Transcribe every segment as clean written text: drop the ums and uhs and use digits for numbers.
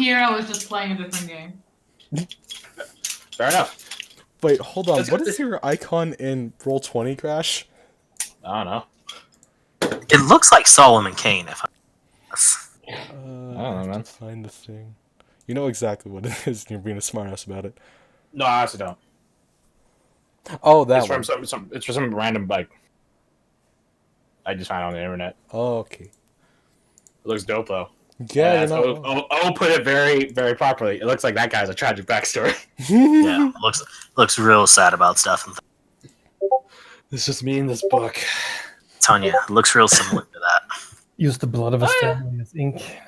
here, I was just playing a different game. Fair enough. Wait, hold on. What is your icon in Roll20, Crash? I don't know. It looks like Solomon Kane, if I'm I don't know, man. Find the thing. You know exactly what it is, and you're being a smartass about it. No, I also don't. Oh, that It's one. from it's for some random bike. I just found it on the internet. Oh, okay. It looks dope though. Yeah, I'll put it very, very properly. It looks like that guy has a tragic backstory. yeah, looks real sad about stuff. And It's just me in this book. telling you, it looks real similar to that. Use the blood of his family as ink.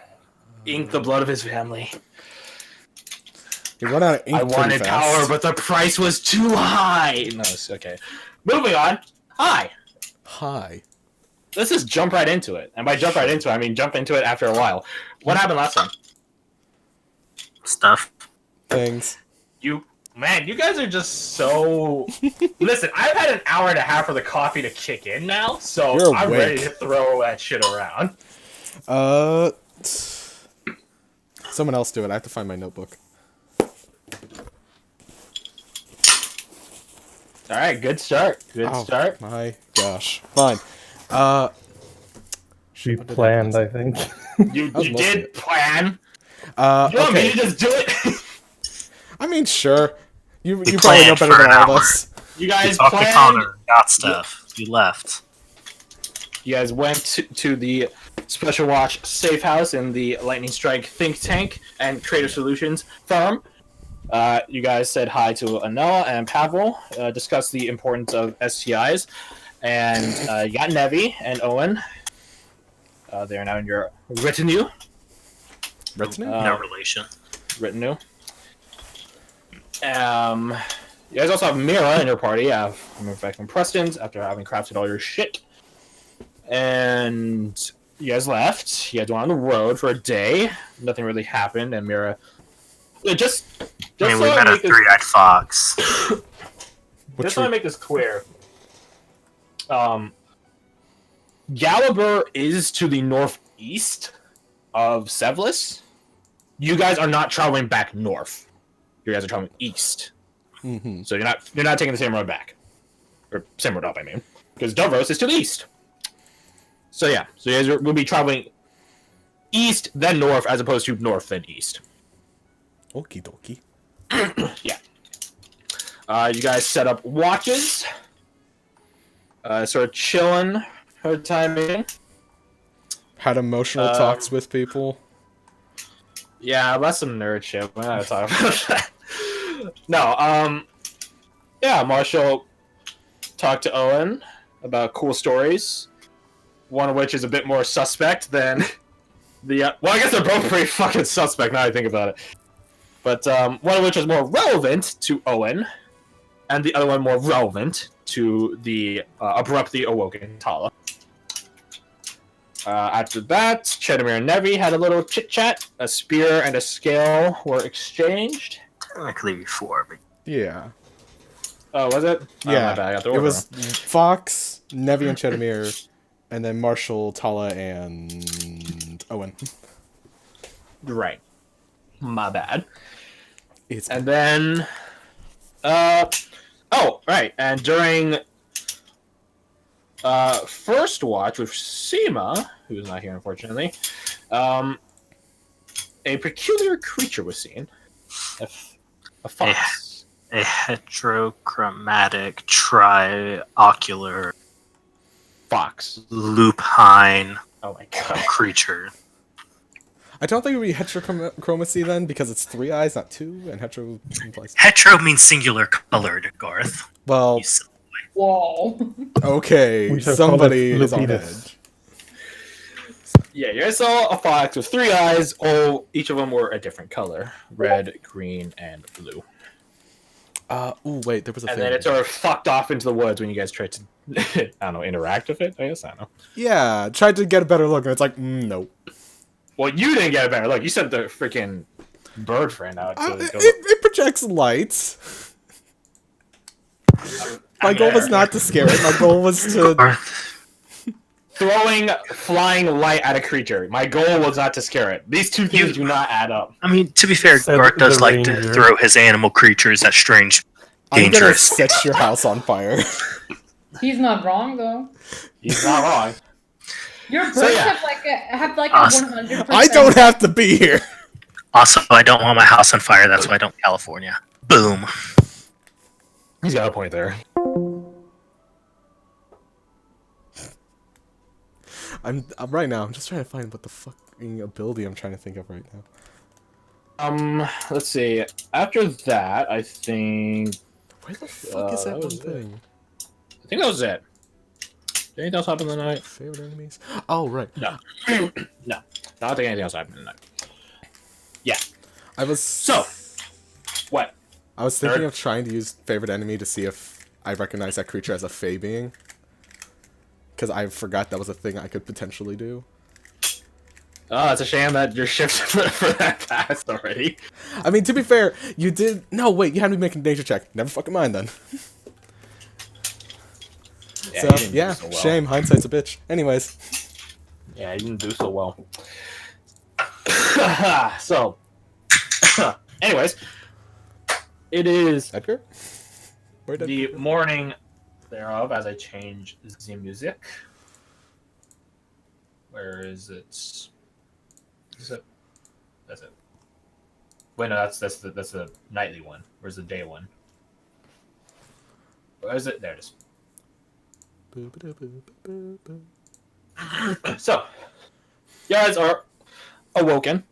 Ink the blood of his family. You run out of ink I wanted pretty power, fast. but the price was too high. No, it's okay. Moving on. Hi. Hi. Let's just jump right into it. And by jump right into it, I mean jump into it after a while. What happened last time? Stuff. Things. You guys are just so... Listen, I've had an hour and a half for the coffee to kick in now, so You're I'm awake. ready to throw that shit around. Someone else do it. I have to find my notebook. Alright, good start. Good start. My gosh. Fine. She planned, I think. You was most of did it. plan. You want me Okay. to just do it? I mean, sure. You probably know planned better for than an all of hour. us. You guys Talked to planned. Connor, got stuff. You left. You guys went to the Special Watch Safe House in the Lightning Strike think tank and Creative Solutions firm. You guys said hi to Anela and Pavel, discussed the importance of STIs, and you got Nevi and Owen. They are now in your retinue. No relation. Retinue. You guys also have Mira in your party. You have moved back from Preston's after having crafted all your shit. And you guys left. You guys went on the road for a day. Nothing really happened, and Mira... Just I mean, so we met a make this- three-eyed fox. Just so I make this clear, Gallibur is to the northeast of Sevlis. You guys are not traveling back north. You guys are traveling east. Mm-hmm. So you're not taking the same road back, or same road up. I mean, because Davros is to the east. So yeah, so you guys will be traveling east then north, as opposed to north then east. Okie dokie. Yeah. You guys set up watches. Sort of chilling her time in. Had emotional talks with people. Yeah, that's some nerd shit. We're not talking about that. No, yeah, Marshall talked to Owen about cool stories. One of which is a bit more suspect than the... well, I guess they're both pretty fucking suspect now I think about it. But one of which is more relevant to Owen, and the other one more relevant to the abruptly awoken Tala. After that, Chedamir and Nevi had a little chit-chat. A spear and a scale were exchanged. Technically before, but Yeah. Oh, was it? Oh, Yeah. my bad. I got the It order was Fox, Nevi and Chedamir, and then Marshall, Tala, and Owen. wrong. Right. My bad. It's And then... oh, right. And during... first watch with Seema, who is not here unfortunately, a peculiar creature was seen. A fox. a heterochromatic triocular Fox. lupine Oh my god. creature. I don't think it would be heterochromacy then, because it's 3 eyes, not 2, and hetero implies... Hetero means singular colored, Garth. Well, You silly boy. Whoa. okay, We shall somebody call it is on Lupinus. edge. Yeah, you guys saw a fox with 3 eyes. Oh, each of them were a different color. Red, green, and blue. Ooh, wait, there was a And thing. then it sort of fucked off into the woods when you guys tried to, I don't know, interact with it, I guess? I don't know. Yeah, tried to get a better look, and it's like, no. Well, you didn't get a better look. You sent the freaking bird friend out to go... It projects lights. My goal was not to scare it. My goal was to... Garth, throwing flying light at a creature. My goal was not to scare it. These two things do not add up. I mean, to be fair, Said Garth does the like to ranger. throw his animal creatures at strange, I'm gonna dangerous. set your house on fire. He's not wrong though. He's not wrong. Your birds So, yeah. have like Awesome. a 100%. I don't have to be here. Also, I don't want my house on fire. That's why I don't California. Boom. He's got a point there. I'm right now. I'm just trying to find what the fucking ability I'm trying to think of right now. Let's see. After that, I think Where the fuck is that one was it. thing? I think that was it. Did anything else happen tonight? Favorite enemies? Oh right. No. No. I don't think anything else happened tonight. Yeah. I was What? I was thinking Nerd. of trying to use favorite enemy to see if I recognize that creature as a Fey being. Because I forgot that was a thing I could potentially do. Oh, it's a shame that your shift for that passed already. I mean, to be fair, you did. No, wait, you had me make a nature check. Never fucking mind then. Yeah, So, you didn't yeah, do so well. shame. Hindsight's a bitch. Anyways. Yeah, you didn't do so well. So, anyways, it is Edgar? Where did the morning thereof as I change the music. Where is it? Is it? That's it. Wait, no, that's the nightly one. Where's the day one? Where is it? There it is. So, you guys are awoken.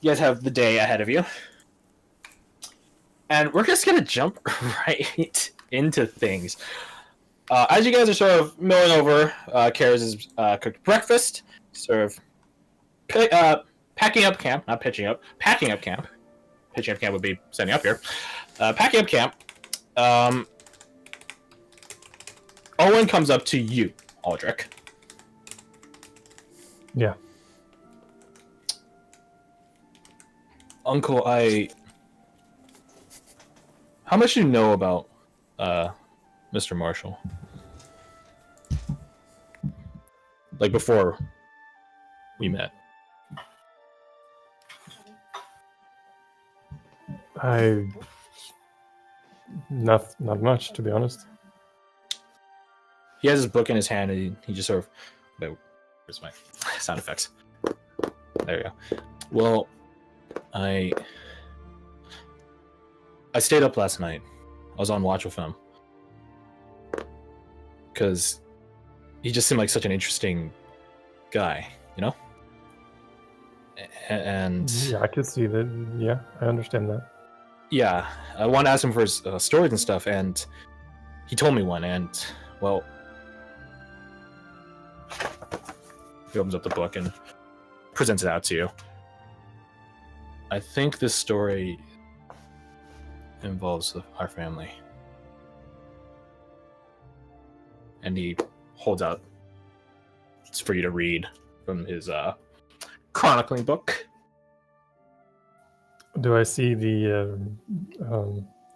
You guys have the day ahead of you. And we're just going to jump right into things. As you guys are sort of milling over, Kara's has cooked breakfast, sort of packing up camp, not pitching up, packing up camp. Pitching up camp would be setting up here. Packing up camp. Owen comes up to you, Aldrich. Yeah. Uncle, how much do you know about Mr. Marshall? Like before we met. Not much, to be honest. He has his book in his hand and he just sort of wait, where's my sound effects? There you go. Well, I stayed up last night. I was on watch with him. Because he just seemed like such an interesting guy, you know? And Yeah, I could see that. Yeah, I understand that. yeah, I wanted to ask him for his stories and stuff, and he told me one, and, well, he opens up the book and presents it out to you. I think this story involves our family. And he holds out. It's for you to read from his chronicling book. Do I see the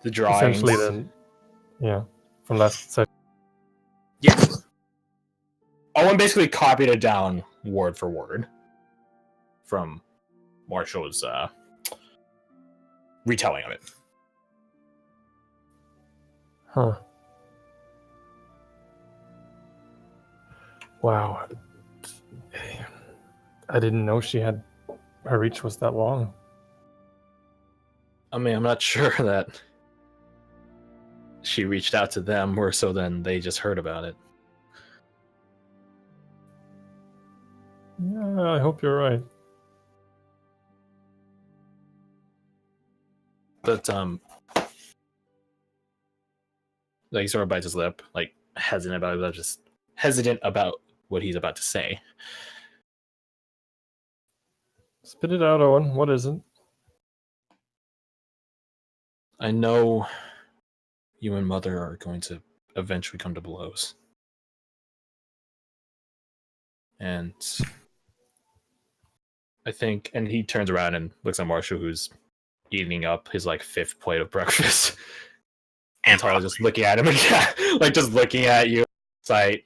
drawings. essentially then? Yeah, from last session. Yes. Owen basically copied it down word for word from Marshall's retelling of it. Huh. Wow. I didn't know her reach was that long. I mean, I'm not sure that she reached out to them more so than they just heard about it. Yeah, I hope you're right. But like he sort of bites his lip, like hesitant about what he's about to say. Spit it out, Owen. What is it? I know you and Mother are going to eventually come to blows. And I think, and he turns around and looks at Marshall, who's eating up his like 5th plate of breakfast. And Tara just looking at him again, like just looking at you. Sight.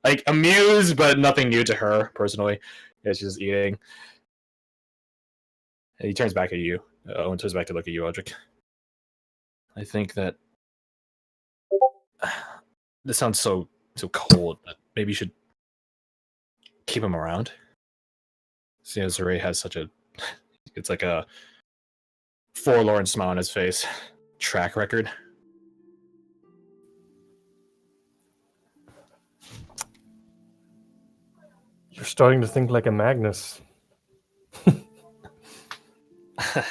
like amused, but nothing new to her personally. Yeah, she's just eating. And he turns back at you. Owen turns back to look at you, Audric. I think that this sounds so cold, but maybe you should keep him around. Seeing as Ray has such a, it's like a forlorn smile on his face. Track record. You're starting to think like a Magnus.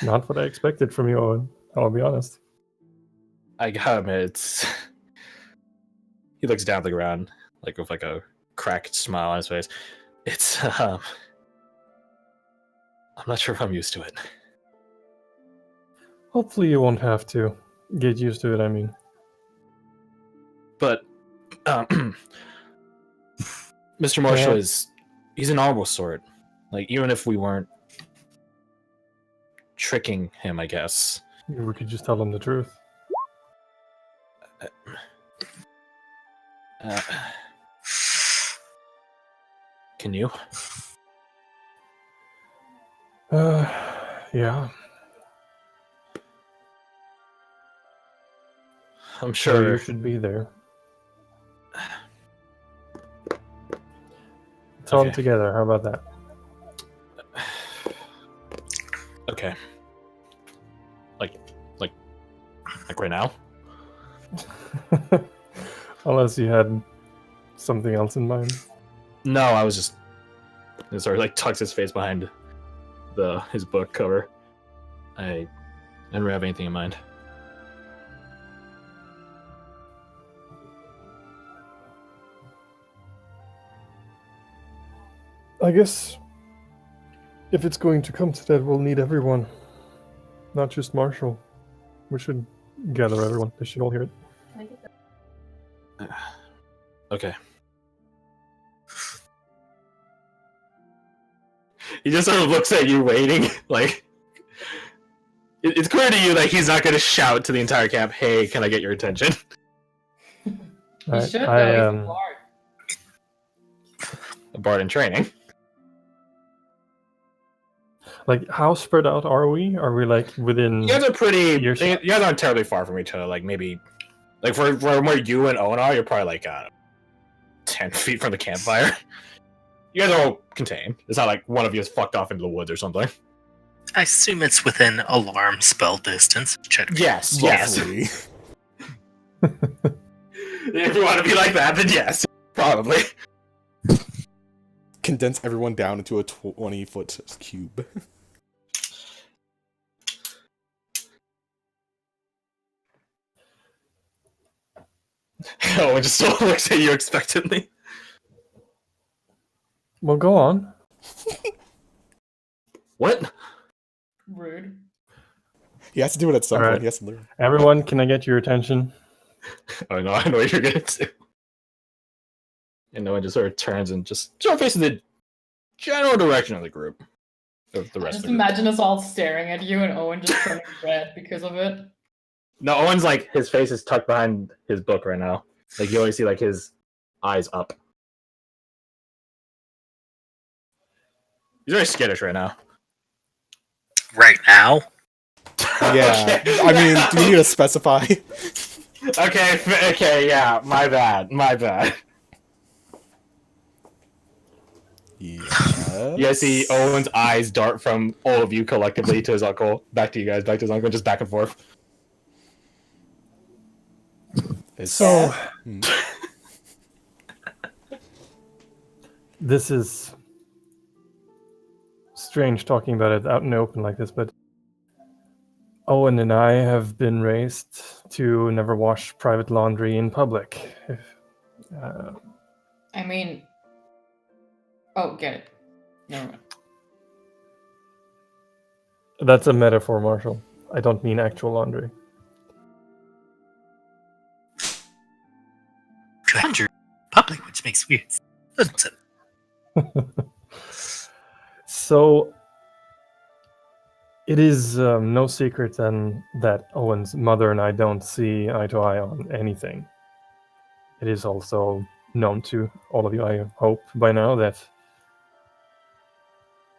Not what I expected from you, Owen. I'll be honest. I gotta admit, it's. He looks down at the ground, like with like a cracked smile on his face. It's. I'm not sure if I'm used to it. Hopefully you won't have to get used to it, I mean. But Mr. Marshall Yeah. he's an honorable sort. Like, even if we weren't tricking him, I guess. We could just tell him the truth. Can you? Yeah. I'm So sure. you should be there. Tell them Okay. together. How about that? Okay. Like right now? Unless you had something else in mind. No, I was just. He sort of like tucks his face behind his book cover. I didn't have anything in mind. I guess if it's going to come to that, we'll need everyone. Not just Marshall. We should gather everyone. They should all hear it. Okay. He just sort of looks at you, waiting. Like, it's clear to you that he's not going to shout to the entire camp, "Hey, can I get your attention?" You Alright, should, though. He's a bard. A bard in training. Like, how spread out are we? Are we like within? You guys are pretty. You're- You guys aren't terribly far from each other. Like maybe, like for where you and Owen are, you're probably like 10 feet from the campfire. You guys are all contained. It's not like one of you is fucked off into the woods or something. I assume it's within alarm spell distance. Yes, Roughly. If you want to be like that, then yes, probably. Condense everyone down into a 20-foot cube. Owen just sort of looks at you expectantly. Well, go on. What? Rude. He has to do it at some Alright. point. He has to learn. Everyone, can I get your attention? Oh no, I know what you're gonna do. And Owen just sort of turns and just sort of faces the general direction of the group. Of the rest Just of the group. imagine us all staring at you and Owen just turning red because of it. No, Owen's like, his face is tucked behind his book right now. Like, you only see like his eyes up. He's very skittish right now. Right now? Yeah. Okay. I mean, do you need to specify? Okay, yeah, my bad. Yes. You guys see Owen's eyes dart from all of you collectively to his uncle, back to you guys, back to his uncle, just back and forth. It's- So, Hmm. this is strange talking about it out in the open like this, but Owen and I have been raised to never wash private laundry in public. I mean... Oh, get it. Never mind. That's a metaphor, Marshall. I don't mean actual laundry. Laundry public, which makes weird sense. So, it is no secret then that Owen's mother and I don't see eye to eye on anything. It is also known to all of you, I hope, by now, that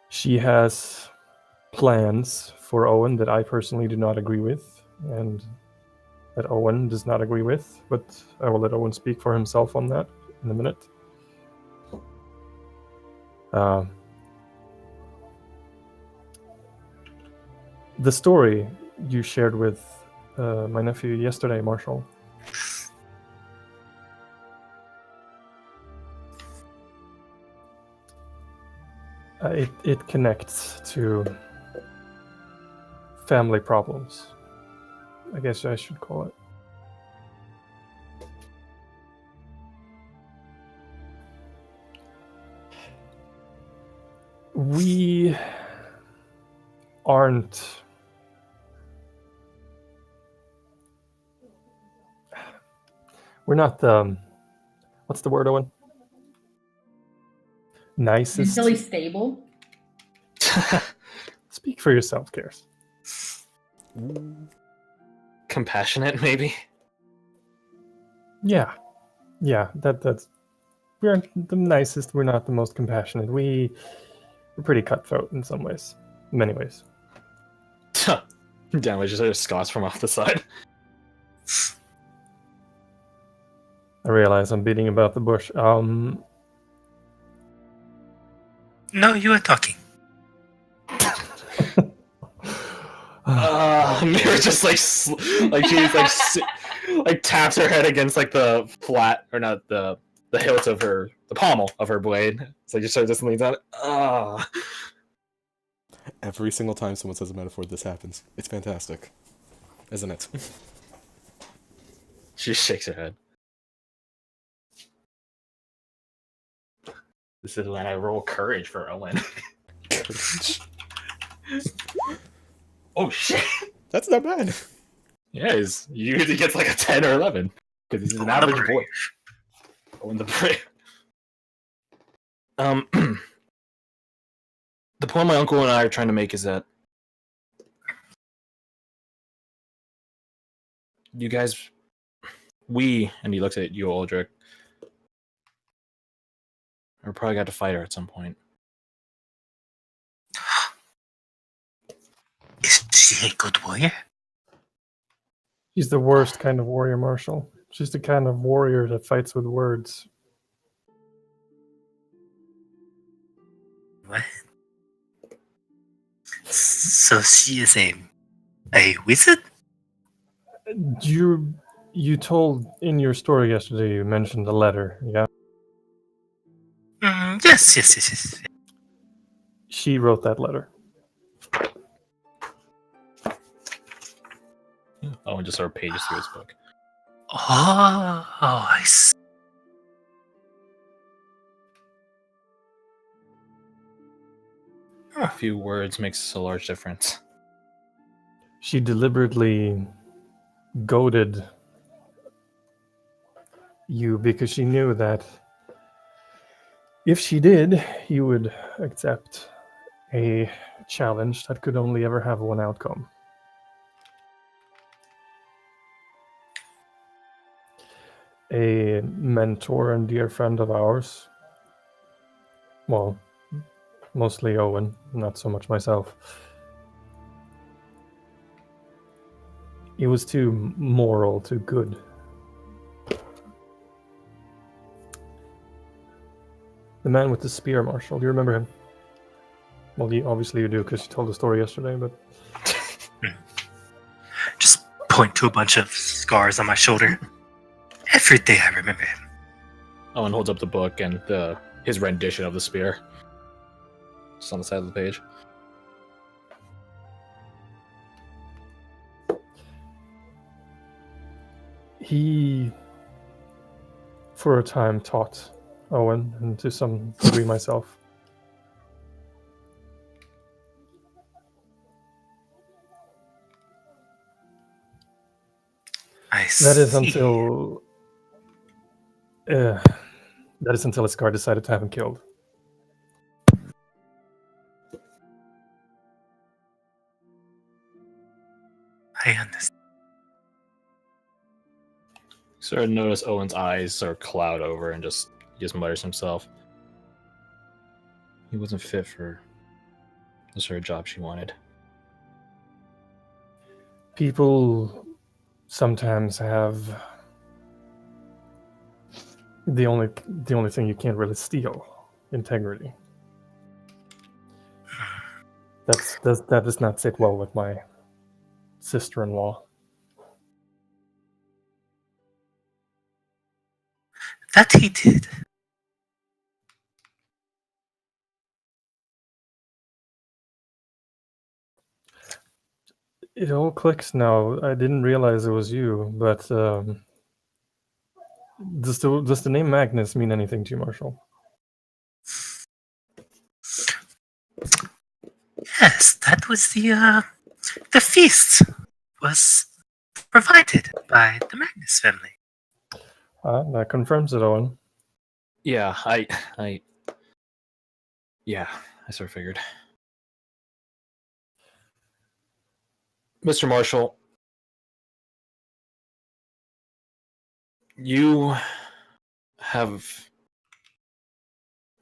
she has plans for Owen that I personally do not agree with, and that Owen does not agree with, but I will let Owen speak for himself on that in a minute. The story you shared with my nephew yesterday, Marshall, it connects to family problems, I guess I should call it. We aren't we're not the what's the word, Owen? Nicest. Mentally stable. Speak for yourself, Karis. Compassionate, maybe. Yeah, that's we aren't the nicest. We're not the most compassionate. We're pretty cutthroat in some ways, in many ways. Damn, I just heard Scots from off the side. I realize I'm beating about the bush. No, you are talking. Mira just like she's like taps her head against like the flat or not the hilt of her the pommel of her blade. So just sort of just leans on it. Every single time someone says a metaphor, this happens. It's fantastic, isn't it? She just shakes her head. This is when I roll courage for Owen. Courage. Oh shit! That's not bad. Yeah, he usually gets like a 10 or 11 because he's an average boy. Owen the brave. The point my uncle and I are trying to make is that you guys, and he looks at you, Aldrich, are probably got to fight her at some point. Is she a good warrior? She's the worst kind of warrior, Marshall. She's the kind of warrior that fights with words. What? So she is a wizard? You told in your story yesterday, you mentioned a letter, yeah? Yes. She wrote that letter. Owen just sort of pages through his book. Oh, I see. A few words makes a large difference. She deliberately goaded you because she knew that if she did, you would accept a challenge that could only ever have one outcome. A mentor and dear friend of ours, well, mostly Owen, not so much myself. He was too moral, too good. The man with the spear, Marshall. Do you remember him? Well, obviously you do, because you told the story yesterday, but... Just point to a bunch of scars on my shoulder. Every day I remember him. Owen holds up the book and his rendition of the spear. Just on the side of the page. He, for a time, taught Owen, and to some degree myself. That is until Iskar decided to have him killed. I understand. Sort of notice Owen's eyes sort of cloud over and just just mutters himself. He wasn't fit for the sort of job she wanted. People sometimes have the only thing you can't really steal: integrity. That does not sit well with my sister-in-law. That he did. It all clicks now. I didn't realize it was you, but does the name Magnus mean anything to you, Marshall? Yes, that was the feast was provided by the Magnus family. That confirms it, Owen. Yeah, yeah, I sort of figured. Mr. Marshall, you have,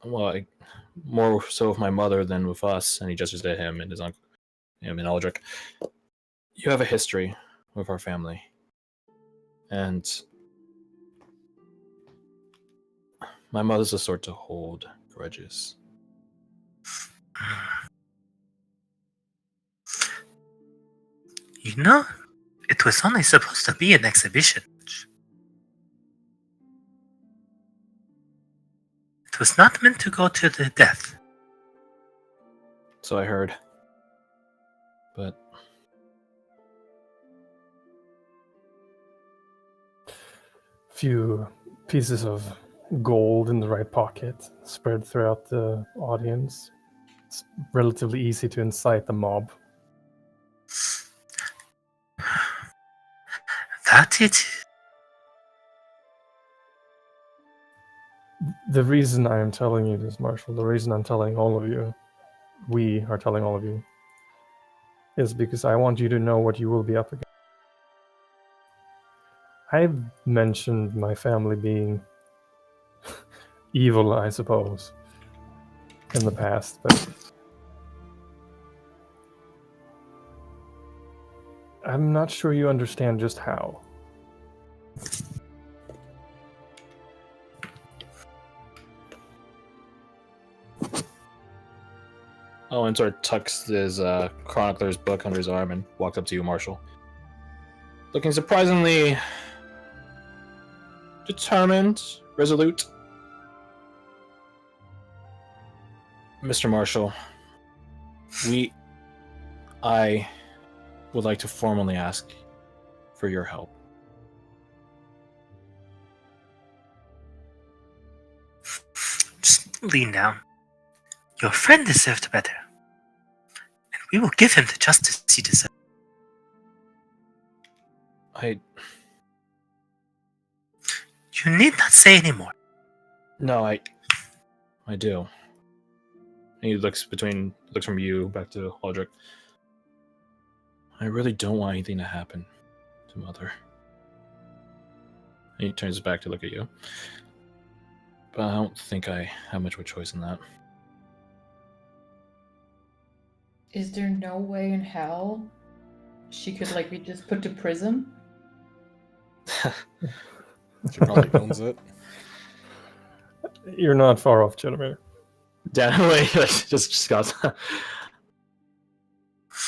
well, more so with my mother than with us, and he gestures to him and his uncle, him and Aldrich. You have a history with our family, and my mother's the sort to hold grudges. You know, it was only supposed to be an exhibition. It was not meant to go to the death. So I heard. But Few pieces of gold in the right pocket spread throughout the audience. It's relatively easy to incite the mob. That it. The reason I am telling you this, Marshall, the reason I'm telling all of you, we are telling all of you, is because I want you to know what you will be up against. I've mentioned my family being evil, I suppose, in the past, but I'm not sure you understand just how. Owen sort of tucks his chronicler's book under his arm and walks up to you, Marshall. Looking surprisingly determined, resolute. Mr. Marshall, I would like to formally ask for your help. Just lean down. Your friend deserved better. And we will give him the justice he deserves. You need not say any more. No, I do. And he looks from you back to Aldrich. I really don't want anything to happen to Mother. And he turns his back to look at you. But I don't think I have much of a choice in that. Is there no way in hell she could be just put to prison? She probably owns it. You're not far off, Generator. Definitely, just goes.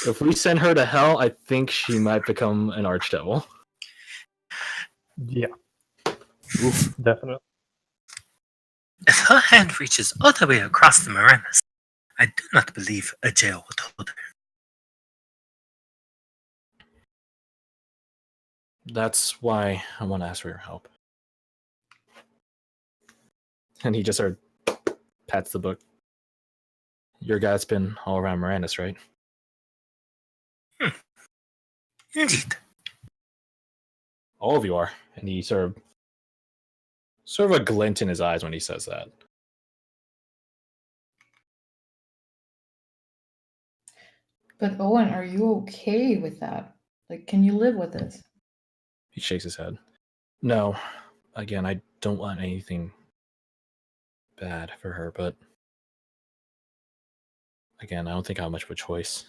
If we send her to hell, I think she might become an archdevil. Yeah. Oof. Definitely. If her hand reaches all the way across the Moranas, I do not believe a jail would hold her. That's why I want to ask for your help. And he just sort of pats the book. Your guy's been all around Moranis, right? Indeed. All of you are. And he sort of a glint in his eyes when he says that. But Owen, are you okay with that? Can you live with it? He shakes his head. No. Again, I don't want anything bad for her, but again, I don't think I have much of a choice.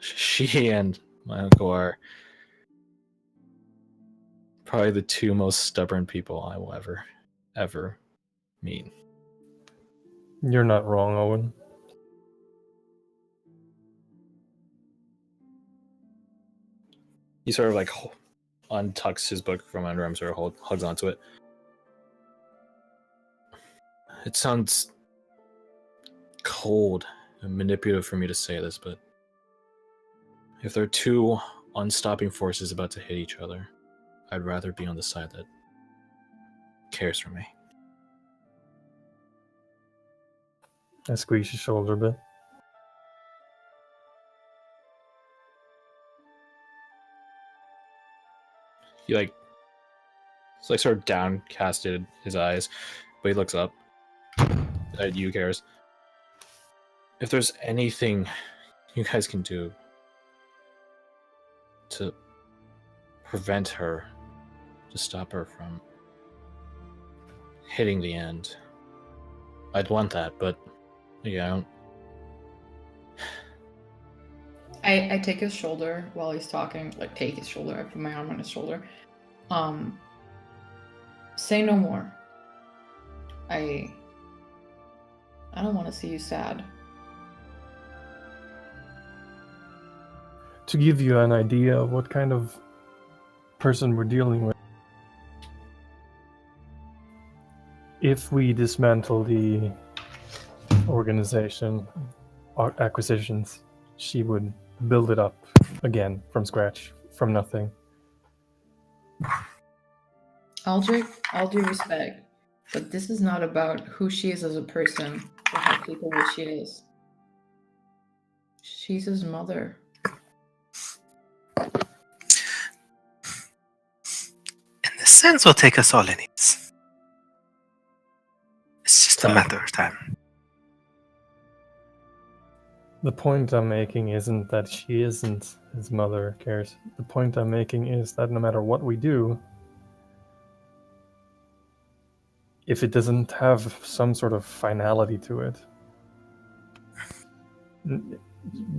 She and my uncle are probably the two most stubborn people I will ever meet. You're not wrong, Owen. He sort of like untucks his book from under him, sort of hugs onto it. It sounds cold and manipulative for me to say this, but if there are two unstopping forces about to hit each other, I'd rather be on the side that cares for me. I squeeze your shoulder a bit. He it's like sort of downcasted his eyes, but he looks up at you, Karis. If there's anything you guys can do to prevent her, to stop her from hitting the end, I'd want that, but yeah, I don't. I take his shoulder while he's talking, like take his shoulder, I put my arm on his shoulder. Say no more. I don't want to see you sad. To give you an idea of what kind of person we're dealing with, if we dismantle the organization, acquisitions, she would build it up again from scratch, from nothing. All due respect, but this is not about who she is as a person or how capable she is. She's his mother. In this sense, will take us all in it. It's just a matter of time. The point I'm making isn't that she isn't his mother, cares. The point I'm making is that no matter what we do, if it doesn't have some sort of finality to it,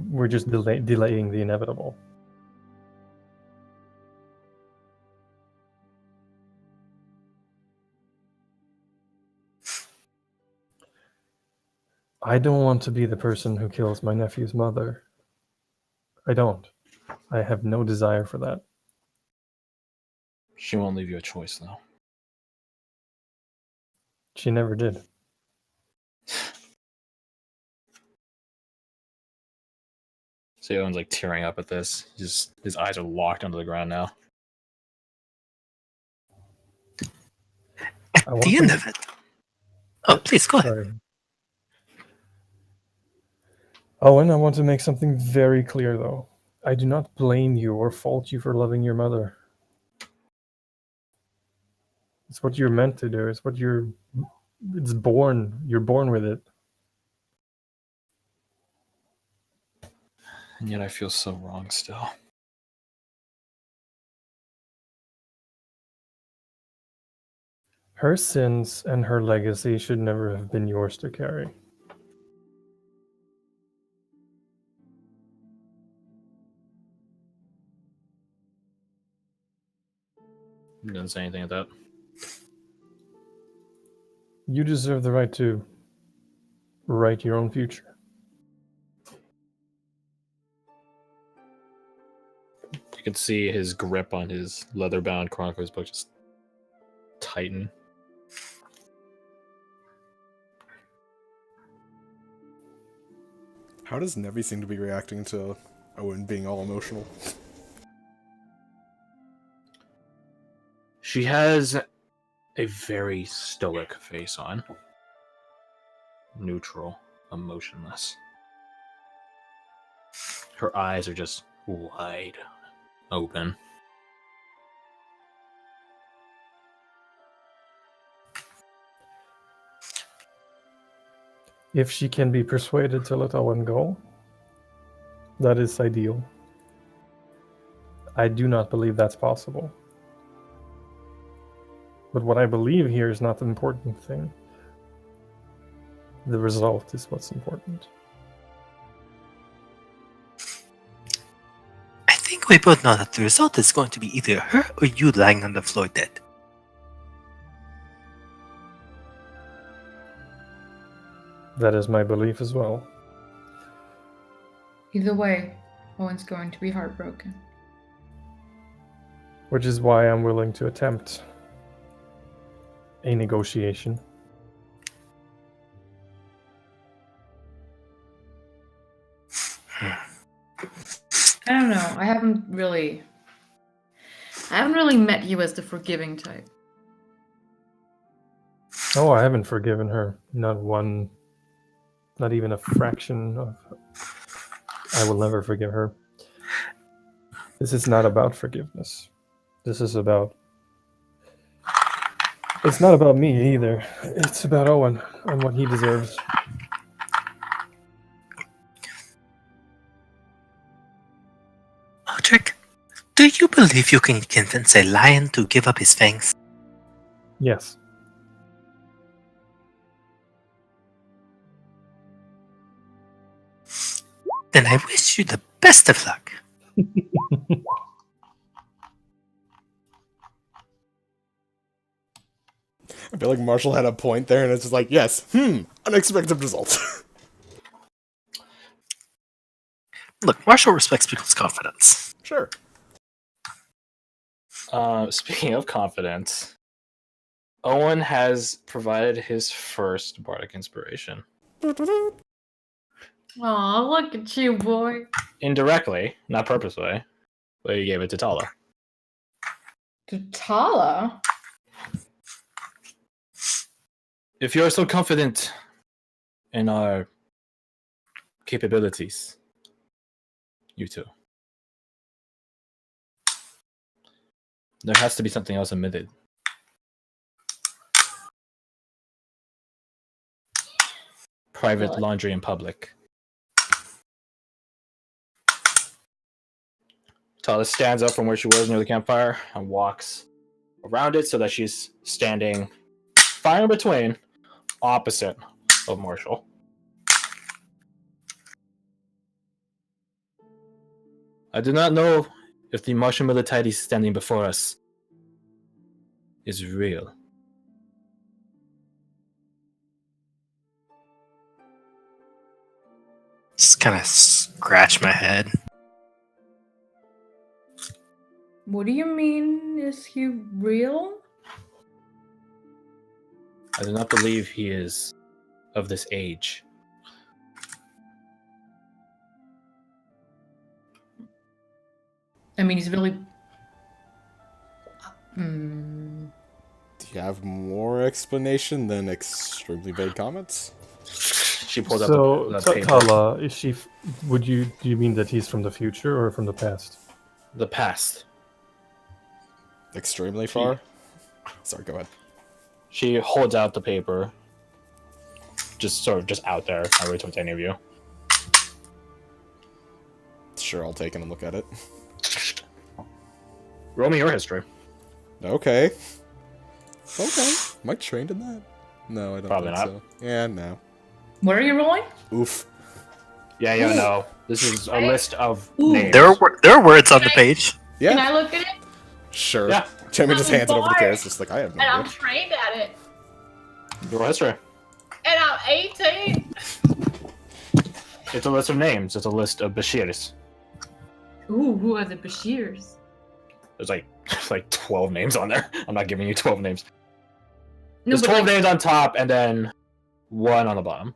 we're just delaying the inevitable. I don't want to be the person who kills my nephew's mother. I don't. I have no desire for that. She won't leave you a choice, though. She never did. So Owen's like tearing up at this. His eyes are locked onto the ground now. At the end of it. Oh, please go ahead. Sorry. Owen, I want to make something very clear, though. I do not blame you or fault you for loving your mother. It's what you're meant to do. It's what you're born with it. And yet I feel so wrong still. Her sins and her legacy should never have been yours to carry. He doesn't say anything about that. You deserve the right to write your own future. You can see his grip on his leather-bound Chronicles book just tighten. How does Nevi seem to be reacting to Owen being all emotional? She has a very stoic face on. Neutral, emotionless. Her eyes are just wide open. If she can be persuaded to let Owen go, that is ideal. I do not believe that's possible. But what I believe here is not the important thing. The result is what's important. I think we both know that the result is going to be either her or you lying on the floor dead. That is my belief as well. Either way, Owen's going to be heartbroken. Which is why I'm willing to attempt a negotiation. I don't know. I haven't really met you as the forgiving type. Oh, I haven't forgiven her. Not one, not even a fraction of. I will never forgive her. This is not about forgiveness. This is about. It's not about me either. It's about Owen and what he deserves. Aldrich, do you believe you can convince a lion to give up his fangs? Yes. Then I wish you the best of luck. I feel like Marshall had a point there, and it's just like, yes, unexpected result. Look, Marshall respects people's confidence. Sure. Speaking of confidence, Owen has provided his first bardic inspiration. Aw, look at you, boy. Indirectly, not purposely, but he gave it to Tala. To Tala? If you're so confident in our capabilities, you too. There has to be something else omitted. Private What? laundry in public. Tala stands up from where she was near the campfire and walks around it so that she's standing far in between, opposite of Marshall. I do not know if the Martian military standing before us is real. Just kind of scratch my head. What do you mean? Is he real? I do not believe he is of this age. I mean, he's really. Do you have more explanation than extremely vague comments? She pulls So, out the paper. Tala, is she? Do you mean that he's from the future or from the past? The past. Extremely far? Sorry, go ahead. She holds out the paper. Just out there, not really towards any of you. Sure, I'll take it and look at it. Roll me your history. Okay. Okay. Am I trained in that? No, I don't Probably think not. so. Yeah, no. What are you rolling? Oof. Yeah, no. This is a list of Ooh. names. There are words on the page. Yeah, Can I look at it? sure. Yeah. Jamie just hands it over to Bars. Karis, just like, I have no And I'm idea. trained at it. Roll history. And I'm 18. It's a list of names. It's a list of Bashirs. Ooh, who are the Bashirs? There's like 12 names on there. I'm not giving you 12 names. No, There's but 12 like, names on top and then one on the bottom.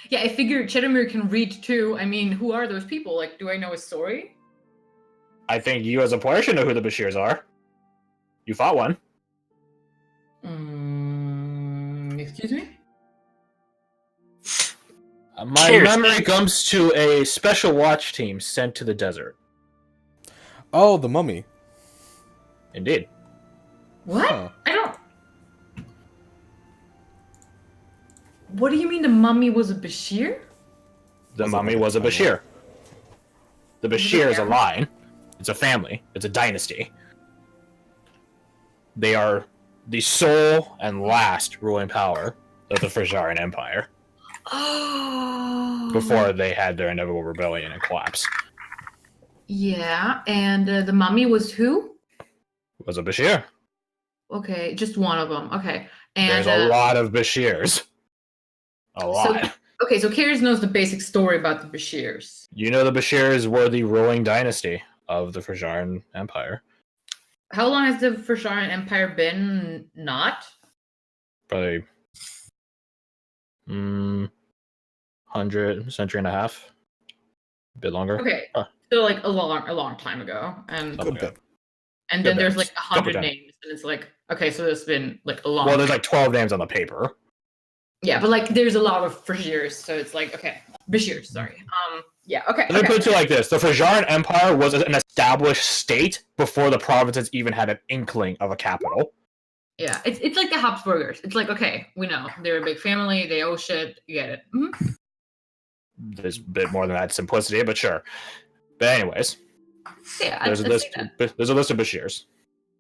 yeah, I figured Chedamir can read too. I mean, who are those people? Like, do I know his story? I think you as a player should know who the Bashirs are. You fought one. Excuse me? My Cheers. memory comes to a special watch team sent to the desert. Oh, the mummy. Indeed. What? Huh. I don't. What do you mean the mummy was a Bashir? The Was it mummy like a was a family? Bashir. The Was it a Bashir is a family? line. It's a family. It's a dynasty. They are the sole and last ruling power of the Frajarian Empire Oh. before they had their inevitable rebellion and collapse. Yeah, and the mummy was who? Was a Bashir. Okay, just one of them. Okay, and There's a lot of Bashirs. A lot. Okay, so Kyrus knows the basic story about the Bashirs. You know the Bashirs were the ruling dynasty of the Frajarian Empire. How long has the Frasharian Empire been not? Probably 100 century and a half. A bit longer. Okay, Huh. so like a long time ago, and Something like that. and Good then there's names. like 100 Couple names, and it's like okay, so there's been like a long. Well, there's like 12 names on the paper. yeah, but like there's a lot of Bashirs, so it's like okay, Bashirs. Sorry. Yeah. Okay. Let me put it to you like this: the Frajarian Empire was an established state before the provinces even had an inkling of a capital. Yeah, it's like the Habsburgers. It's like okay, we know they're a big family. They owe shit. You get it. Mhm. There's a bit more than that simplicity, but sure. But anyways, Yeah, there's a I'd list. say that. There's a list of Bashirs.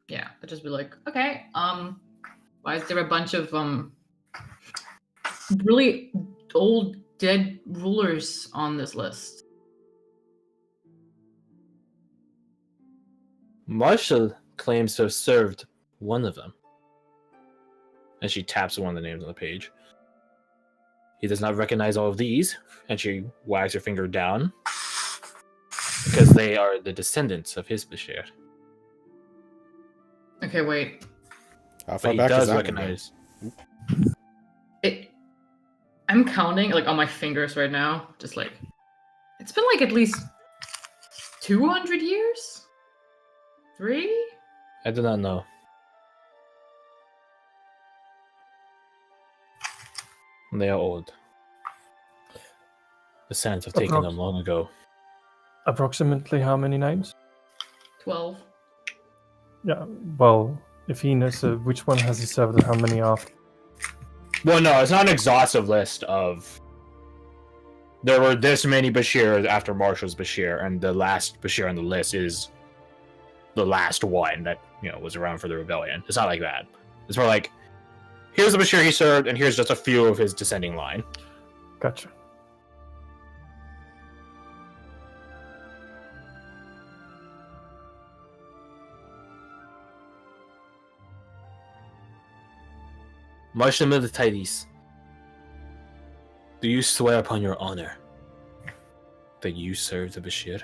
Yeah, I'd just be like, okay, why is there a bunch of really old dead rulers on this list? Marshall claims to have served one of them. And she taps one of the names on the page. He does not recognize all of these, and she wags her finger down, because they are the descendants of his Bashir. Okay, wait. How But far he back is does that? recognize. I'm counting like on my fingers right now. Just like it's been like at least 200 years. 3? I do not know. They are old. The sands have taken them long ago. Approximately how many names? 12. Yeah, well, if he knows which one has he served and how many after. Well, no, it's not an exhaustive list of. There were this many Bashirs after Marshall's Bashir, and the last Bashir on the list is the last one that was around for the rebellion. It's not like that. It's more like, here's the Bashir he served, and here's just a few of his descending line. Gotcha. Marshal Militiades, do you swear upon your honor that you served the Bashir?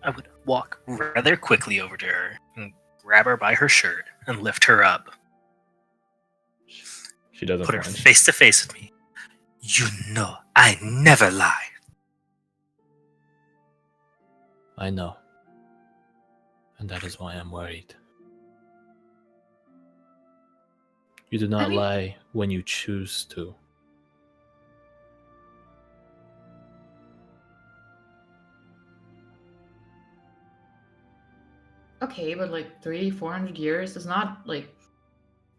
I would walk rather quickly over to her and grab her by her shirt and lift her up. She doesn't Put her flinch. face to face with me. You know I never lie. I know. And that is why I'm worried. You do not lie when you choose to. Okay, but like 400 years is not like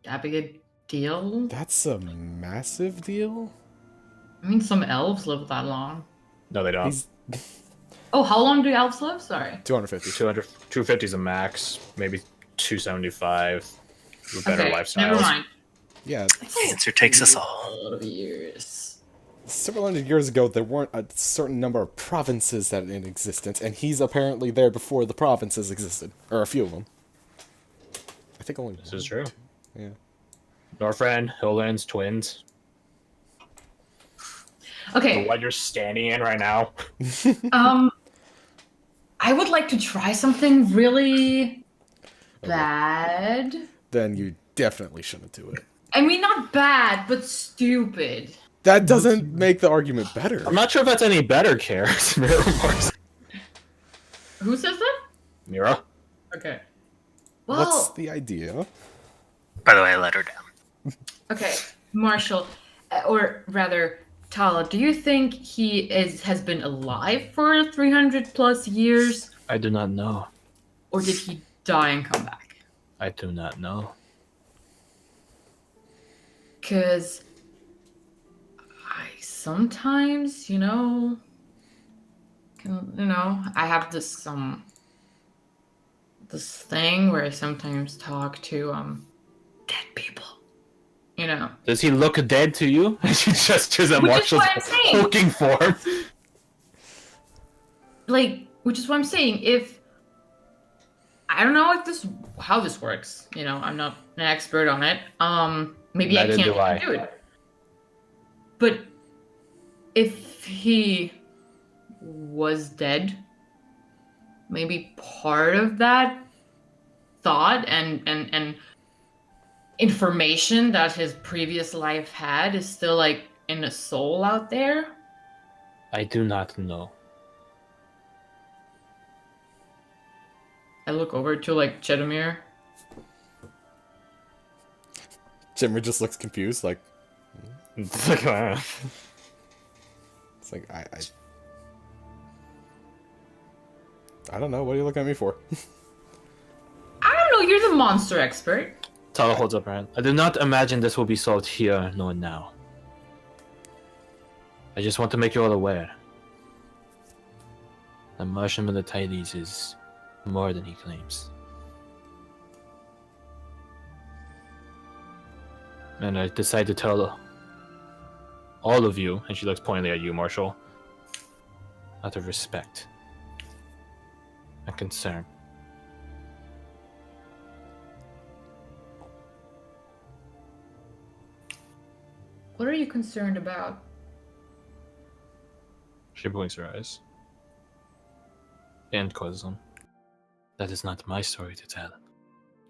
that big a deal. That's a massive deal. I mean, some elves live that long. No, they don't. He's Oh, how long do elves live? Sorry. 250. 250 is a max, maybe 275 with better Okay, lifestyles. never mind. Yeah, The answer takes us all. A lot of years. several hundred years ago, there weren't a certain number of provinces that in existence, and he's apparently there before the provinces existed, or a few of them. I think only. This is true. Yeah. Northrend, Hilllands, twins. The Okay. one you're standing in right now. I would like to try something really bad. Then you definitely shouldn't do it. I mean, not bad, but stupid. That doesn't make the argument better. I'm not sure if that's any better, Karis. Who says that? Mira? Okay. Well, What's the idea? By the way, I let her down. okay, Marshall, or rather, Tala, do you think he has been alive for 300 plus years, I do not know. or did he die and come back? I do not know. Because I sometimes, I have this this thing where I sometimes talk to dead people. You know. Does he look dead to you? She gestures at Which is Marshall's what I'm saying. hulking form. Like, which is what I'm saying. If I don't know how this works. You know, I'm not an expert on it. Maybe Neither I do can't I. do it. But if he was dead, maybe part of that thought and information that his previous life had is still like in a soul out there. I do not know. I look over to like Chedomir. Jimmer just looks confused, like It's like, it's like I don't know. What are you looking at me for? I don't know. You're the monster expert. Tala holds up her hand. I do not imagine this will be solved here nor now. I just want to make you all aware. The Martian Militides is more than he claims. And I decide to tell all of you, and she looks pointedly at you, Marshall, out of respect and concern. What are you concerned about? She blinks her eyes. And causes them. That is not my story to tell.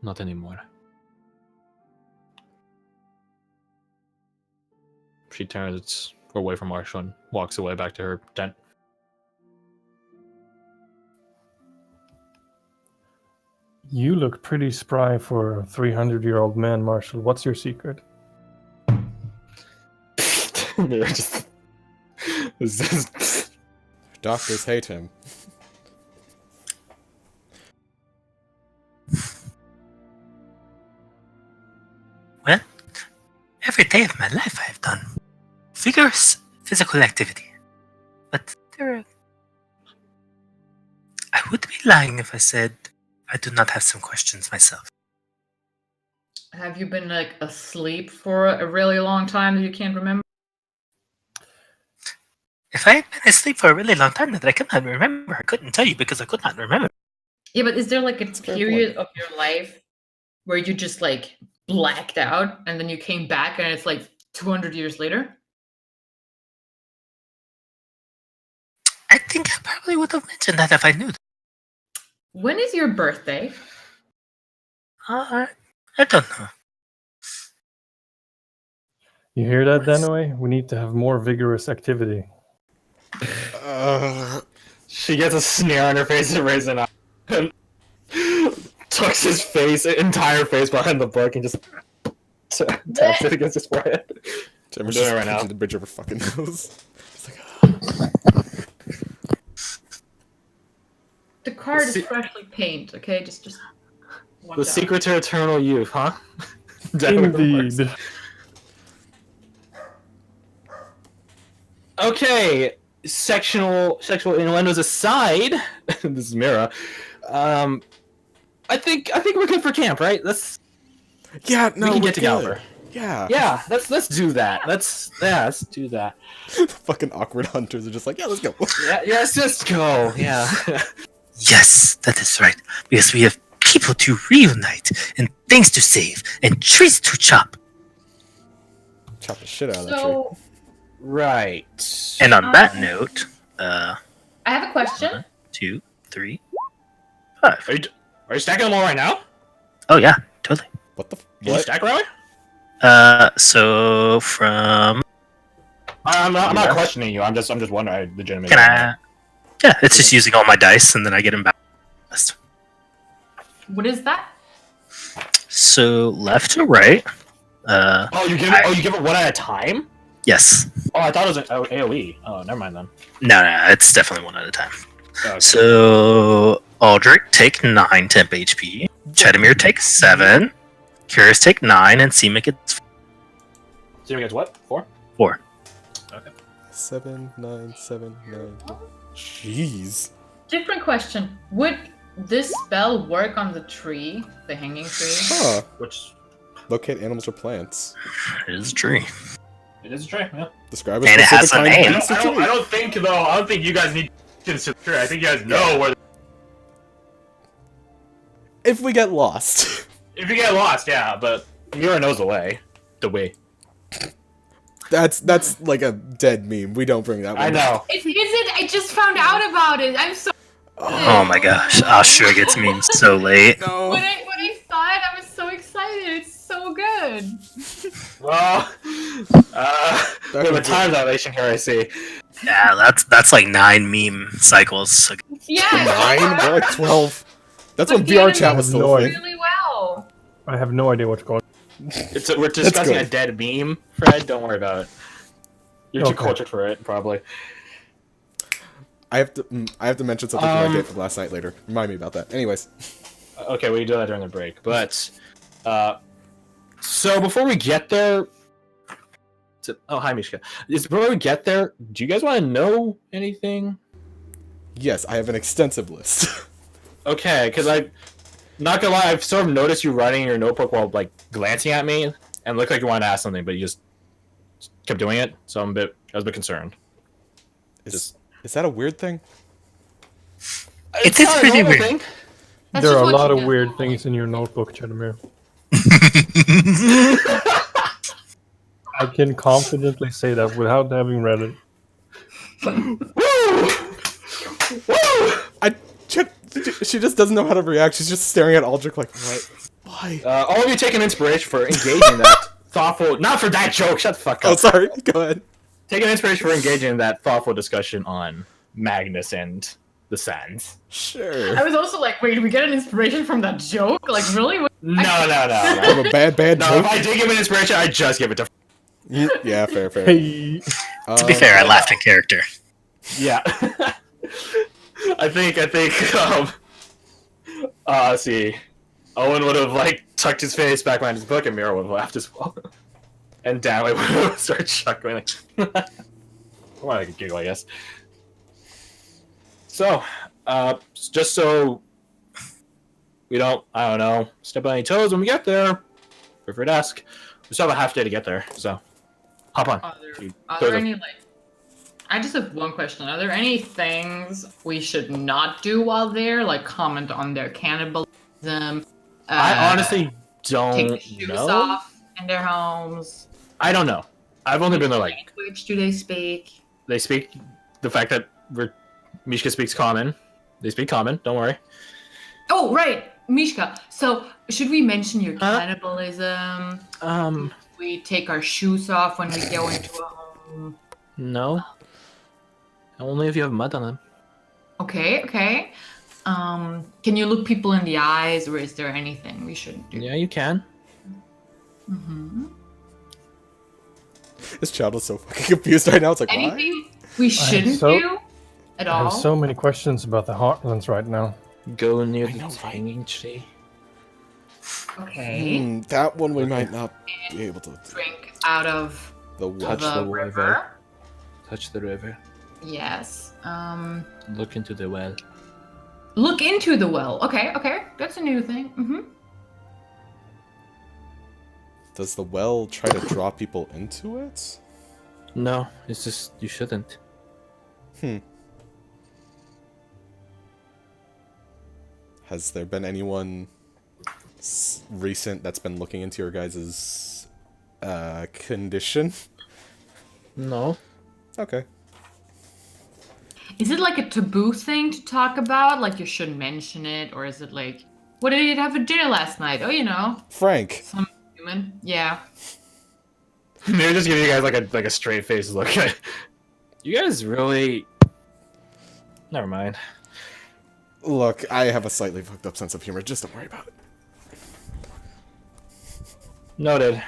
Not anymore. She turns away from Marshall and walks away back to her tent. You look pretty spry for a 300-year-old man, Marshall. What's your secret? They're just... Doctors hate him. Well, every day of my life I have done vigorous physical activity. But I would be lying if I said I do not have some questions myself. Have you been like asleep for a really long time that you can't remember? If I had been asleep for a really long time that I could not remember, I couldn't tell you because I could not remember. Yeah, but is there like a fair period of your life where you just like blacked out and then you came back and it's like 200 years later? I think I probably would have mentioned that if I knew. When is your birthday? I don't know. You hear that, Danaway? We need to have more vigorous activity. She gets a sneer on her face and raises an eye. And tucks his face, entire face behind the book and just taps it against his forehead. Jimmer's doing just it right now. pinching the bridge of her fucking nose. It's like, The card Se- is freshly painted, okay? Just watch The out. secret to eternal youth, huh? Indeed. Okay, sexual innuendos aside, this is Mira. I think we're good for camp, right? Let's yeah, no, we can we're get to good. Galver. Yeah. Yeah, let's do that. Let's do that. Fucking awkward hunters are just like, yeah, let's go. Yeah, let's just go. Yeah. Yes, that is right. Because we have people to reunite, and things to save, and trees to chop. Chop the shit out of that tree. So, Right. And on that note, I have a question. 1, 2, 3, 5. Are you stacking them all right now? Oh yeah, totally. What the Can you what? stack right? So from I'm not Yeah. questioning you. I'm just wondering. I legitimately. can I? Yeah, it's just using all my dice, and then I get them back. What is that? So left to right. Oh, you give it one at a time? Yes. Oh, I thought it was an AOE. Oh, never mind then. No, it's definitely one at a time. Okay. So Aldrich take 9 temp HP. Chedomir takes 7. Curious take 9, and Seema gets So you gets what? 4? 4. 7, 9, 7, 9. Jeez. Different question. Would this spell work on the tree, the hanging tree? Huh. Which Locate animals or plants. It is a tree. it is a tree. Yeah. Describe a And it has specific a kind name. of beast or tree. I don't think though. I don't think you guys need to consider the tree. I think you guys know where. If we get lost. If you get lost, yeah, but Mira knows the way. The way. That's like a dead meme. We don't bring that one. I know. It isn't. I just found out about it. I'm so. Oh my gosh, Ashura gets memed so late. No. When I saw it, I was so excited. It's so good. Well, we have a time dilation here. I see. Yeah, that's like 9 meme cycles. Yeah. 9? More like 12. That's But when the VR enemy chat was still No a idea. thing. really well. I have no idea what's going on. We're discussing a good. dead meme, Fred. Don't worry about it. You're too Okay. cultured for it, probably. I have to mention something from my date from last night later. Remind me about that. Anyways. Okay, we can do that during the break. But, so before we get there, oh hi Mishka. Before we get there, do you guys want to know anything? Yes, I have an extensive list. Okay, because I, not gonna lie, I've sort of noticed you writing in your notebook while like glancing at me, and looked like you wanted to ask something, but you just kept doing it. So I was a bit concerned. Is that a weird thing? It is not a pretty normal weird. thing. That's There just are a what lot you of do. weird things in your notebook, Chedamir. I can confidently say that without having read it. She just doesn't know how to react. She's just staring at Aldrich like, what? Why? All of you take an inspiration for engaging that thoughtful. Not for that joke. Shut the fuck up. Oh, sorry. Go ahead. Take an inspiration for engaging in that thoughtful discussion on Magnus and the Sands. Sure. I was also like, wait, did we get an inspiration from that joke? Like, really? No. From a bad No, joke? if I did give an inspiration, I just give it to. Yeah, fair. Hey, To be fair, I laughed in character. Yeah. I think. Let's see. Owen would have like tucked his face back behind his book, and Mira would have laughed as well. And Danley would have started chuckling. Like, more like a giggle, I guess. So, just so we don't, I don't know, step on any toes when we get there, feel free to ask. We still have a half day to get there, so hop on. Are You- there any, like, I just have one question. Are there any things we should not do while there? Like, comment on their cannibalism? I honestly take don't the shoes know. off in their homes? I don't know. I've only been there What like language do they speak? they speak the fact that Mishka speaks common. They speak common. Don't worry. Oh, right, Mishka. So, should we mention your Huh? cannibalism? We We take our shoes off when we go into a home. no. Only if you have mud on them. Okay. Can you look people in the eyes, or is there anything we shouldn't do? Yeah, you can. Mm-hmm. This child is so fucking confused right now. It's like, why? Anything we shouldn't so- do at I all? have so many questions about the Heartlands right now. Go near I the know, right? hanging tree. Okay. That one we might not be able to. Drink out of The Touch what? the the river. river. Touch the river. Yes. Look into the well. Look into the well. Okay. That's a new thing. Mm-hmm. Does the well try to draw people into it? No, it's just you shouldn't. Has there been anyone recent that's been looking into your guys' condition? No. Okay. Is it like a taboo thing to talk about? Like you shouldn't mention it, or is it like, what did you have for dinner last night? Oh, you know, Frank. some human. Yeah. They're just giving you guys like a straight face look. You guys really. Never mind. Look, I have a slightly fucked up sense of humor. Just don't worry about it. Noted.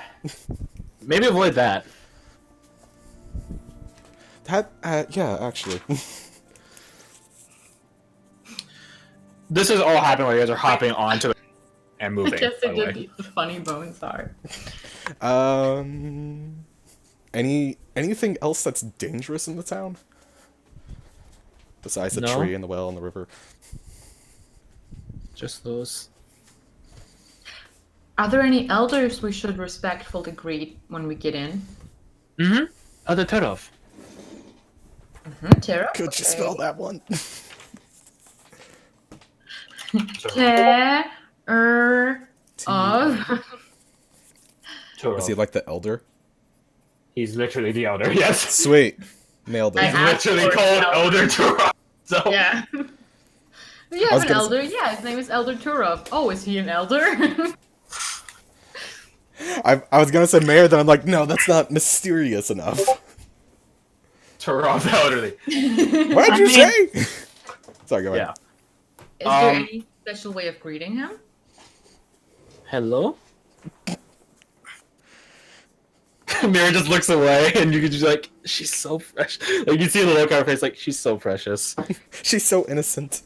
Maybe avoid that. Yeah, actually. This is all happening while you guys are hopping onto it and moving. I guess by I the way. did eat the funny bones are. Anything else that's dangerous in the town? Besides the No. tree and the well and the river. Just those. Are there any elders we should respectfully greet when we get in? Mm-hmm. Other Turov. Tara? Could you spell that one? Of. Is he like the elder? He's literally the elder, yes. Sweet. Nailed it. I He's asked literally for called elder. Elder Turov. So Yeah. We I have was an gonna elder. Yeah, his name is Elder Turov. Oh, is he an elder? I was gonna say mayor, then I'm like, no, that's not mysterious enough. Turov elderly. What did you say? Sorry, go Yeah. ahead. Is there any special way of greeting him? Hello? Mira just looks away, and you can just like, she's so fresh. Like you see the look on her face, like she's so precious. She's so innocent.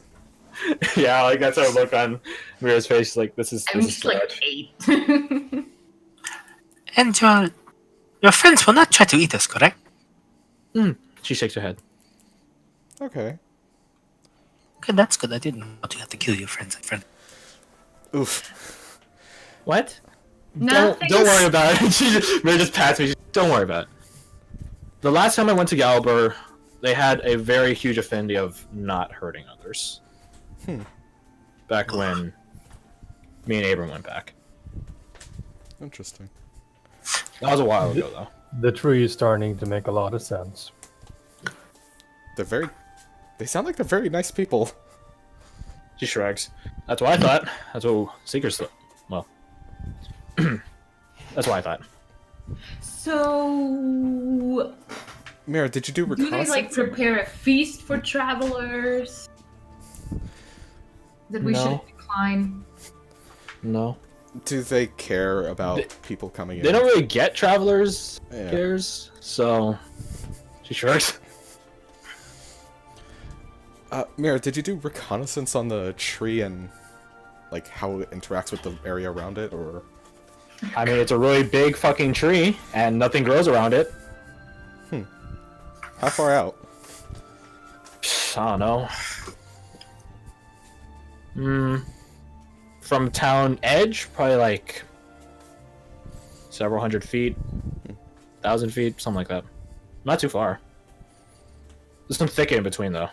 Yeah, like that's her look on Mira's face. She's like, this is. I'm This is just like too much. 8. And your friends will not try to eat us, correct? She shakes her head. Okay. Okay, that's good. I didn't want to have to kill your friends. Oof. What? Nothing. Don't worry about it. Mira just pats me. Don't worry about it. The last time I went to Galber, they had a very huge affinity of not hurting others. Back when me and Abram went back. Interesting. That was a while ago, though. The tree is starting to make a lot of sense. They sound like they're very nice people. She shrugs. That's what I thought. That's what Seekers thought. Well, that's what I thought. So, Mira, did you do do they reconnaissance? like prepare a feast for travelers that we No. should decline? No. Do they care about people coming in? They don't really get travelers Yeah. cares, so she shrugs. Mira, did you do reconnaissance on the tree and like how it interacts with the area around it, or? I mean, it's a really big fucking tree, and nothing grows around it. How far out? I don't know. From town edge, probably like several hundred feet, 1,000 feet, something like that. Not too far. There's some thicket in between, though.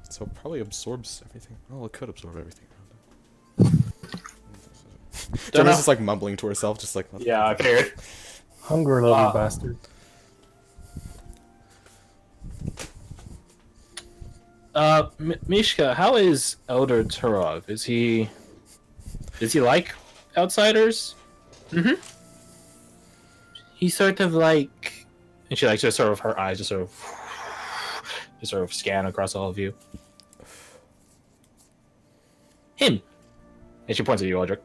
So it probably absorbs everything. Well, it could absorb everything around it. Gemma's just like mumbling to herself, just like. Yeah, I figured. Hunger level bastard. Mishka, how is Elder Turov? Is he like outsiders? Mm-hmm. He's sort of like, and she like just sort of her eyes just sort of scan across all of you. Him, and she points at you, Aldrich.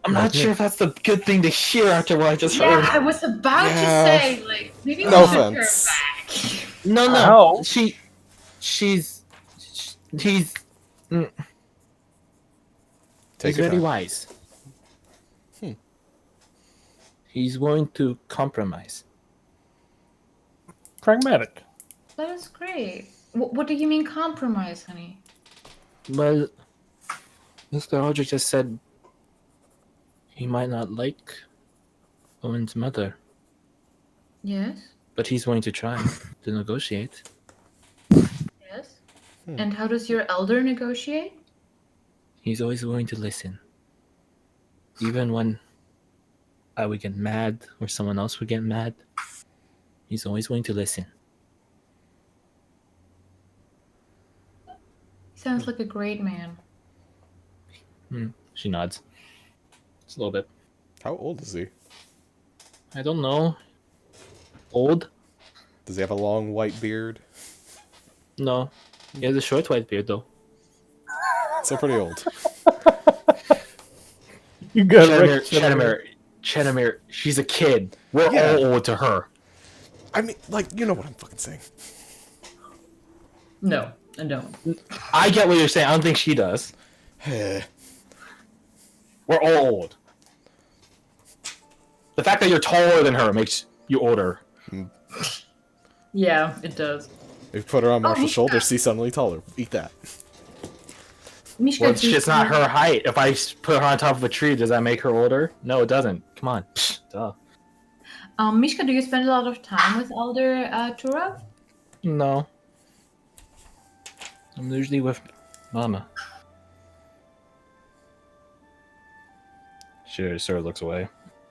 I'm not sure if that's the good thing to hear after what I just Yeah, heard. I was about to Yeah. say, like, maybe we No should turn offense. back. No, Ow. he's. Take He's your very time. wise. He's willing to compromise. Pragmatic. That is great. What do you mean compromise, honey? Well, Mr. Aldrich just said he might not like Owen's mother, Yes. but he's willing to try to negotiate. Yes. And how does your elder negotiate? He's always willing to listen. Even when I would get mad or someone else would get mad, he's always willing to listen. Sounds like a great man. She nods. Just a little bit. How old is he? I don't know. Old? Does he have a long white beard? No. He has a short white beard, though. So pretty old. You got Chetamir, she's a kid. We're Yeah. all old to her. I mean, like, you know what I'm fucking saying. No, I don't. I get what you're saying. I don't think she does. Eh. We're all old. The fact that you're taller than her makes you older. Yeah, it does. If you put her on Marshall's Mishka. shoulder, she's suddenly taller. Eat that. Mishka, Well, it's do you just not spend- her height. If I put her on top of a tree, does that make her older? No, it doesn't. Come on. Duh. Mishka, do you spend a lot of time with Elder Tura? No. I'm usually with Mama. She sort of looks away.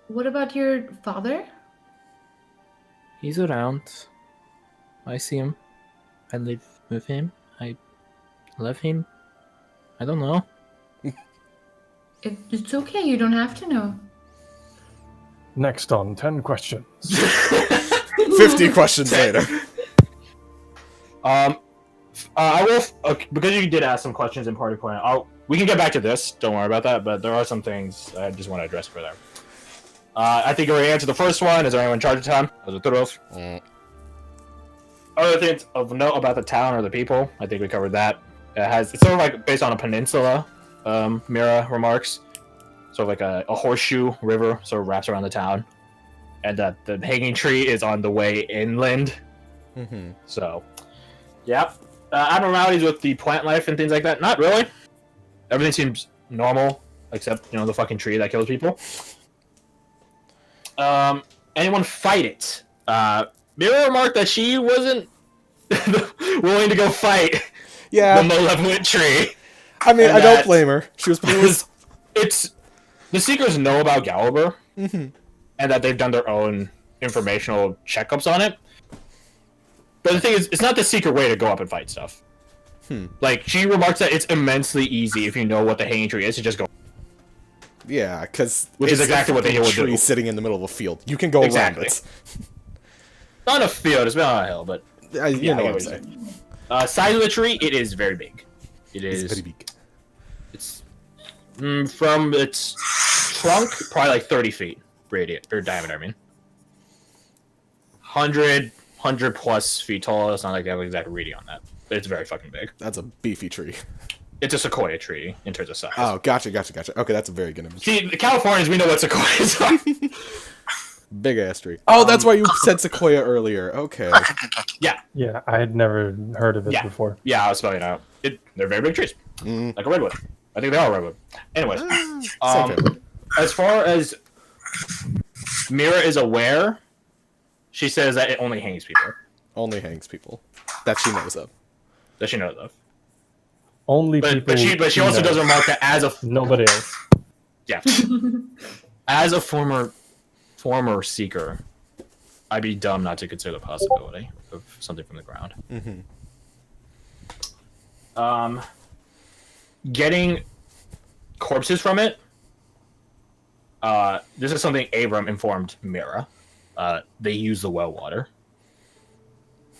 What about your father? He's around. I see him. I live with him. I love him. I don't know. It's okay, you don't have to know. Next on 10 questions. 50 questions later. I will because you did ask some questions in Party Point. We can get back to this. Don't worry about that. But there are some things I just want to address for there. I think you already answered the first one. Is there anyone in charge of town? Other things of note about the town or the people, I think we covered that. It's sort of like based on a peninsula. Mira remarks, sort of like a horseshoe river sort of wraps around the town, and that the hanging tree is on the way inland. Mm-hmm. So, yeah. Abnormalities with the plant life and things like that? Not really. Everything seems normal, except, the fucking tree that kills people. Anyone fight it? Mira remarked that she wasn't willing to go fight Yeah. the malevolent tree. I mean, and I don't that- blame her. She was. It's the Seekers know about Gallagher, Mm-hmm. and that they've done their own informational checkups on it. But the thing is, it's not the secret way to go up and fight stuff. Like, she remarks that it's immensely easy if you know what the hanging tree is to just go. Yeah, because Which is exactly what they would tree do. sitting in the middle of a field. You can go Exactly. around it. Not a field, it's not on a hill, but You Yeah, know I what get I'm what saying. size of the tree, it is very big. It It's is. pretty big. It's from its trunk, probably like 30 feet radius or diameter. I mean, 100 plus feet tall. It's not like they have an exact reading on that, but it's very fucking big. That's a beefy tree. It's a sequoia tree in terms of size. Oh, gotcha. Okay, that's a very good image. See, the Californians, we know what sequoias are. Big ass tree. Oh, that's why you said sequoia earlier. Okay. Yeah, I had never heard of it Yeah. before. Yeah, I was spelling it out. They're very big trees, Mm. like a redwood. I think they are redwood. Anyways, Same family. as far as Mira is aware, she says that it only hangs people Only hangs people that she knows of. that she knows of. Only But people. but she also knows. does remark that as a Nobody else. yeah, as a former seeker, I'd be dumb not to consider the possibility of something from the ground. Mm-hmm. Getting corpses from it. This is something Abram informed Mira. They use the well water.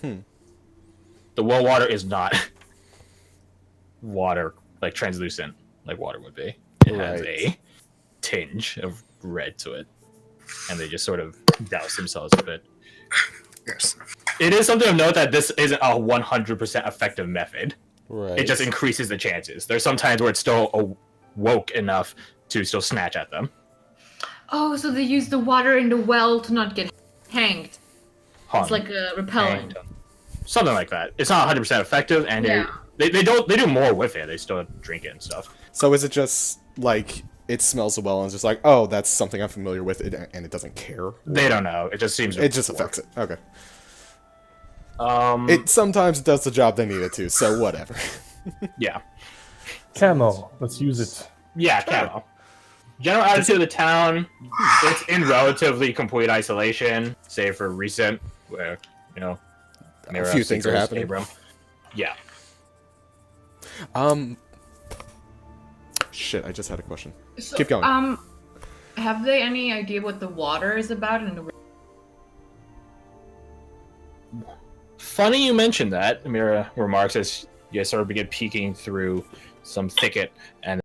The well water is not water, like translucent, like water would be. It has Right. a tinge of red to it, and they just sort of douse themselves with it. Yes. It is something of note that this isn't a 100% effective method. Right. It just increases the chances. There's some times where it's still awoke enough to still snatch at them. Oh, so they use the water in the well to not get hanged. Hung, It's like a repellent. hanged, something like that. It's not 100% effective, and Yeah. they do more with it. They still drink it and stuff. So is it just like it smells so well and it's just like, oh, that's something I'm familiar with, and it doesn't care? They don't know. It just seems to It just work. affects it. Okay. Um, It sometimes does the job they need it to, so whatever. yeah, Camo. Let's use it. yeah, camo. General attitude of the town, it's in relatively complete isolation, save for recent, where A few things are happening. Abram. Yeah. Shit, I just had a question. So, Keep going. Have they any idea what the water is about in the Funny you mentioned that, Mira remarks as you sort of begin peeking through some thicket, and